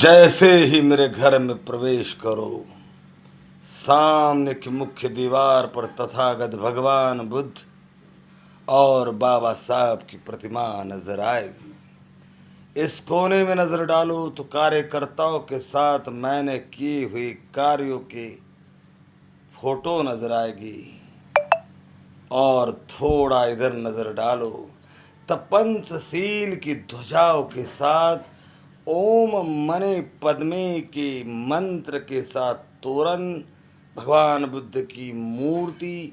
जैसे ही मेरे घर में प्रवेश करो, सामने की मुख्य दीवार पर तथागत भगवान बुद्ध और बाबा साहब की प्रतिमा नजर आएगी। इस कोने में नजर डालो तो कार्यकर्ताओं के साथ मैंने की हुई कार्यों के फोटो नजर आएगी, और थोड़ा इधर नजर डालो तो पंचशील की ध्वजाओं के साथ ओम मने पद्मे के मंत्र के साथ तोरण, भगवान बुद्ध की मूर्ति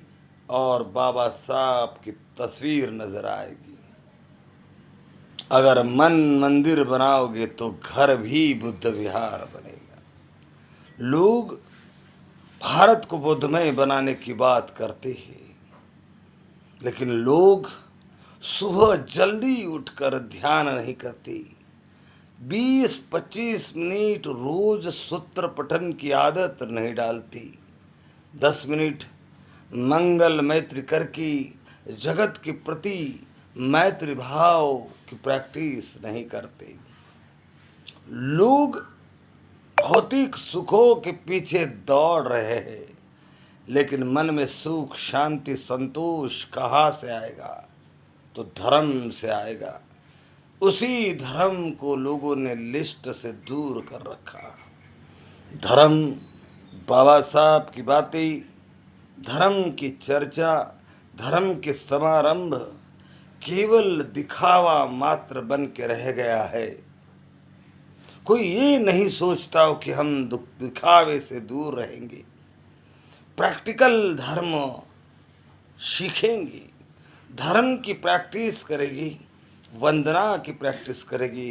और बाबा साहब की तस्वीर नजर आएगी। अगर मन मंदिर बनाओगे तो घर भी बुद्ध विहार बनेगा। लोग भारत को बुद्धमय बनाने की बात करते हैं, लेकिन लोग सुबह जल्दी उठकर ध्यान नहीं करते। 20-25 मिनट रोज सूत्र पठन की आदत नहीं डालती। 10 मिनट मंगल मैत्री करके जगत के प्रति मैत्री भाव की प्रैक्टिस नहीं करते। लोग भौतिक सुखों के पीछे दौड़ रहे हैं, लेकिन मन में सुख शांति संतोष कहाँ से आएगा? तो धर्म से आएगा। उसी धर्म को लोगों ने लिस्ट से दूर कर रखा। धर्म, बाबा साहब की बातें, धर्म की चर्चा, धर्म के समारंभ केवल दिखावा मात्र बन के रह गया है। कोई ये नहीं सोचता हो कि हम दिखावे से दूर रहेंगे, प्रैक्टिकल धर्म सीखेंगे, धर्म की प्रैक्टिस करेगी, वंदना की प्रैक्टिस करेगी,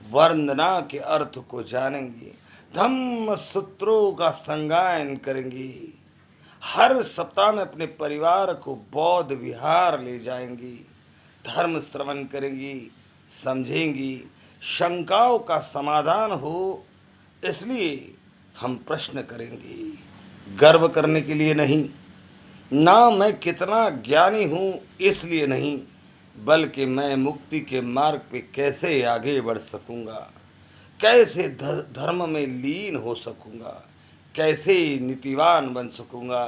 वंदना के अर्थ को जानेंगी, धम्म सूत्रों का संगायन करेंगी, हर सप्ताह में अपने परिवार को बौद्ध विहार ले जाएंगी, धर्म श्रवण करेंगी, समझेंगी, शंकाओं का समाधान हो इसलिए हम प्रश्न करेंगे। गर्व करने के लिए नहीं, ना मैं कितना ज्ञानी हूँ इसलिए नहीं, बल्कि मैं मुक्ति के मार्ग पे कैसे आगे बढ़ सकूँगा, कैसे धर्म में लीन हो सकूँगा, कैसे नीतिवान बन सकूँगा,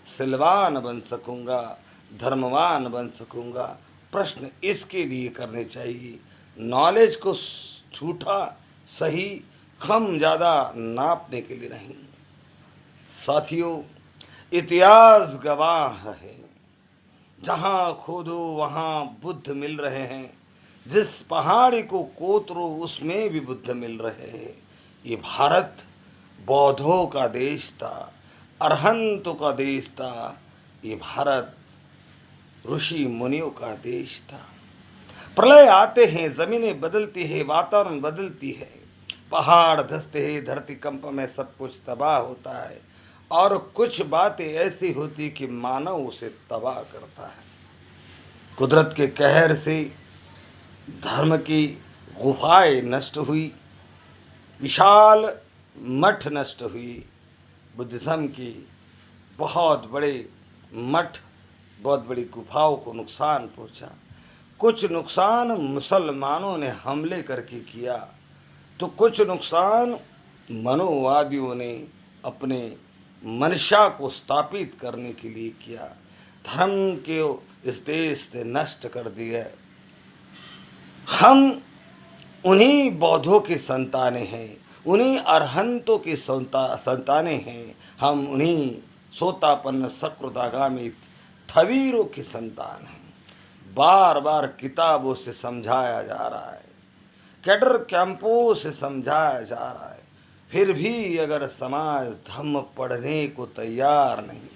सिलवान बन सकूँगा, धर्मवान बन सकूँगा। प्रश्न इसके लिए करने चाहिए। नॉलेज को झूठा सही कम ज़्यादा नापने के लिए नहीं। साथियों, इतिहास गवाह है, जहाँ खोदो वहाँ बुद्ध मिल रहे हैं, जिस पहाड़ी को कोतरो उसमें भी बुद्ध मिल रहे हैं। ये भारत बौद्धों का देश था, अरहंतों का देश था। ये भारत ऋषि मुनियों का देश था। प्रलय आते हैं, जमीनें बदलती है, वातावरण बदलती है, पहाड़ धंसते हैं, धरती कंप में सब कुछ तबाह होता है, और कुछ बातें ऐसी होती कि मानव उसे तबाह करता है। कुदरत के कहर से धर्म की गुफाएं नष्ट हुई, विशाल मठ नष्ट हुई, बुद्धिज्म की बहुत बड़े मठ, बहुत बड़ी गुफाओं को नुकसान पहुंचा। कुछ नुकसान मुसलमानों ने हमले करके किया, तो कुछ नुकसान मनोवादियों ने अपने मंशा को स्थापित करने के लिए किया। धर्म के इस देश से नष्ट कर दिया। हम उन्हीं बौद्धों की संतानें हैं, उन्हीं अरहंतों की संतानें हैं, हम उन्हीं सोतापन्न सकृदागामी थवीरों की संतान हैं। बार बार किताबों से समझाया जा रहा है, कैडर कैंपों से समझाया जा रहा है, फिर भी अगर समाज धर्म पढ़ने को तैयार नहीं,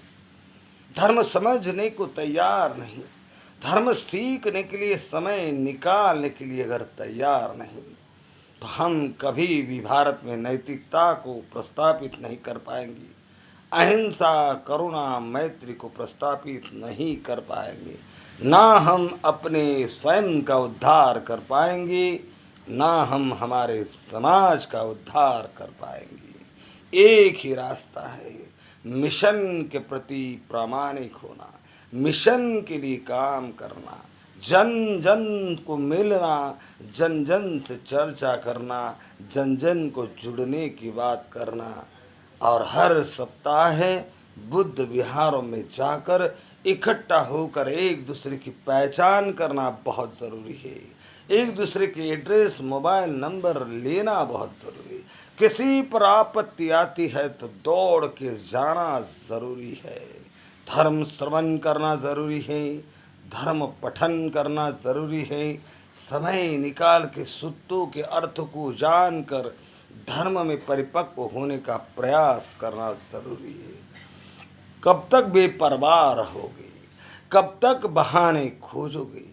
धर्म समझने को तैयार नहीं, धर्म सीखने के लिए समय निकालने के लिए अगर तैयार नहीं, तो हम कभी भी भारत में नैतिकता को प्रस्तापित नहीं कर पाएंगे, अहिंसा करुणा मैत्री को प्रस्तापित नहीं कर पाएंगे, ना हम अपने स्वयं का उद्धार कर पाएंगे, ना हम हमारे समाज का उद्धार कर पाएंगे। एक ही रास्ता है, मिशन के प्रति प्रामाणिक होना, मिशन के लिए काम करना, जन जन को मिलना, जन जन से चर्चा करना, जन जन को जुड़ने की बात करना, और हर सप्ताह बुद्ध विहारों में जाकर इकट्ठा होकर एक दूसरे की पहचान करना बहुत ज़रूरी है। एक दूसरे के एड्रेस, मोबाइल नंबर लेना बहुत ज़रूरी है। किसी पर आपत्ति आती है तो दौड़ के जाना ज़रूरी है। धर्म श्रवण करना ज़रूरी है, धर्म पठन करना ज़रूरी है। समय निकाल के सूत्रों के अर्थ को जानकर धर्म में परिपक्व होने का प्रयास करना ज़रूरी है। कब तक बेपरवाह रहोगे? कब तक बहाने खोजोगे?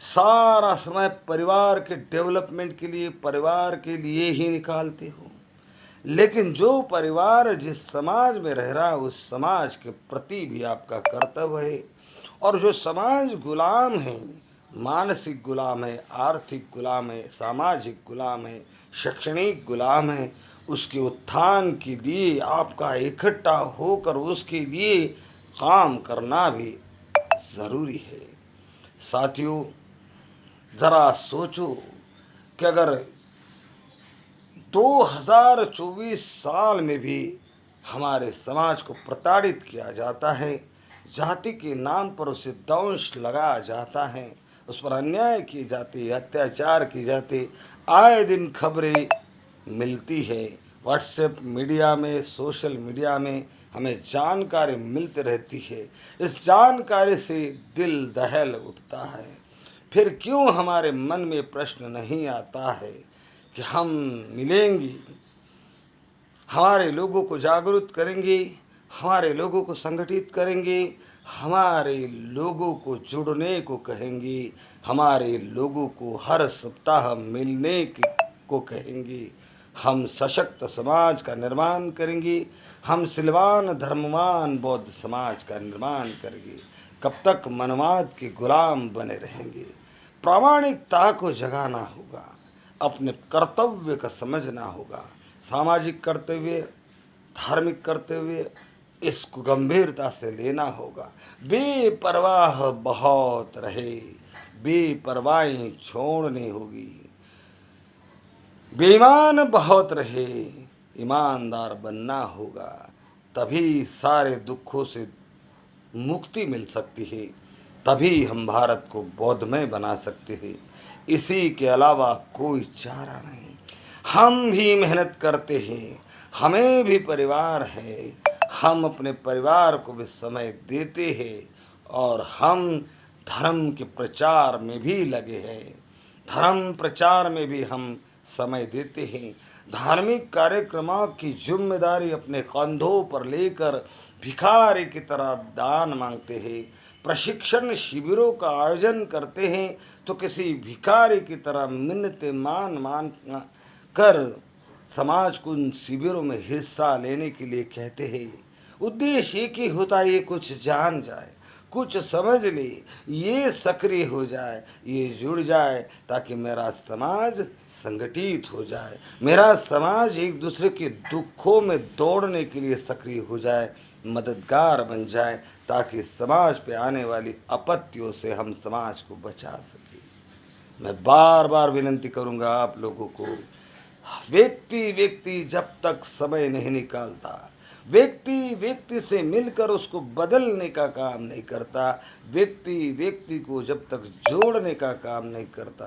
सारा समय परिवार के डेवलपमेंट के लिए, परिवार के लिए ही निकालते हो। लेकिन जो परिवार जिस समाज में रह रहा है उस समाज के प्रति भी आपका कर्तव्य है। और जो समाज गुलाम है, मानसिक गुलाम है, आर्थिक गुलाम है, सामाजिक गुलाम है, शैक्षणिक गुलाम है, उसके उत्थान के लिए आपका इकट्ठा होकर उसके लिए काम करना भी ज़रूरी है। साथियों, ज़रा सोचो कि अगर 2024 साल में भी हमारे समाज को प्रताड़ित किया जाता है, जाति के नाम पर उसे दंश लगाया जाता है, उस पर अन्याय किए जाते, अत्याचार किए जाते, आए दिन खबरें मिलती है। व्हाट्सएप मीडिया में, सोशल मीडिया में हमें जानकारी मिलती रहती है। इस जानकारी से दिल दहल उठता है। फिर क्यों हमारे मन में प्रश्न नहीं आता है कि हम मिलेंगे, हमारे लोगों को जागरूक करेंगे, हमारे लोगों को संगठित करेंगे, हमारे लोगों को जुड़ने को कहेंगे, हमारे लोगों को हर सप्ताह मिलने को कहेंगे। हम सशक्त समाज का निर्माण करेंगे, हम सिलवान धर्मवान बौद्ध समाज का निर्माण करेंगे। कब तक मनवाद के गुलाम बने रहेंगे? प्रामाणिकता को जगाना होगा, अपने कर्तव्य का समझना होगा। सामाजिक कर्तव्य, धार्मिक कर्तव्य, इसको गंभीरता से लेना होगा। बेपरवाह बहुत रहे, बेपरवाही छोड़नी होगी। बेईमान बहुत रहे, ईमानदार बनना होगा। तभी सारे दुखों से मुक्ति मिल सकती है, तभी हम भारत को बौद्धमय बना सकते हैं। इसी के अलावा कोई चारा नहीं। हम भी मेहनत करते हैं, हमें भी परिवार है, हम अपने परिवार को भी समय देते हैं और हम धर्म के प्रचार में भी लगे हैं। धर्म प्रचार में भी हम समय देते हैं। धार्मिक कार्यक्रमों की जिम्मेदारी अपने कंधों पर लेकर भिखारी की तरह दान मांगते हैं। प्रशिक्षण शिविरों का आयोजन करते हैं तो किसी भिखारी की तरह मिन्नतें मान कर समाज को उन शिविरों में हिस्सा लेने के लिए कहते हैं। उद्देश्य एक ही होता है, ये कुछ जान जाए, कुछ समझ ले, ये सक्रिय हो जाए, ये जुड़ जाए, ताकि मेरा समाज संगठित हो जाए, मेरा समाज एक दूसरे के दुखों में दौड़ने के लिए सक्रिय हो जाए, मददगार बन जाए, ताकि समाज पे आने वाली आपत्तियों से हम समाज को बचा सकें। मैं बार बार विनती करूंगा आप लोगों को, व्यक्ति जब तक समय नहीं निकालता, व्यक्ति से मिलकर उसको बदलने का काम नहीं करता, व्यक्ति को जब तक जोड़ने का काम नहीं करता,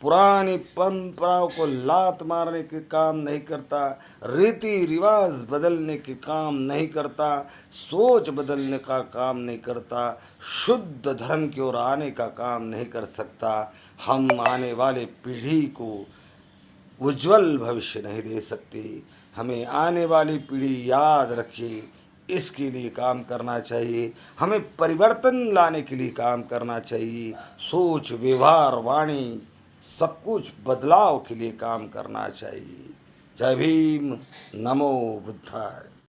पुरानी परंपराओं को लात मारने के काम नहीं करता, रीति रिवाज बदलने के काम नहीं करता, सोच बदलने का काम नहीं करता, शुद्ध धर्म की ओर आने का काम नहीं कर सकता, हम आने वाले पीढ़ी को उज्जवल भविष्य नहीं दे सकते। हमें आने वाली पीढ़ी याद रखे, इसके लिए काम करना चाहिए। हमें परिवर्तन लाने के लिए काम करना चाहिए। सोच, व्यवहार, वाणी, सब कुछ बदलाव के लिए काम करना चाहिए। जय भीम, नमो बुद्धाय।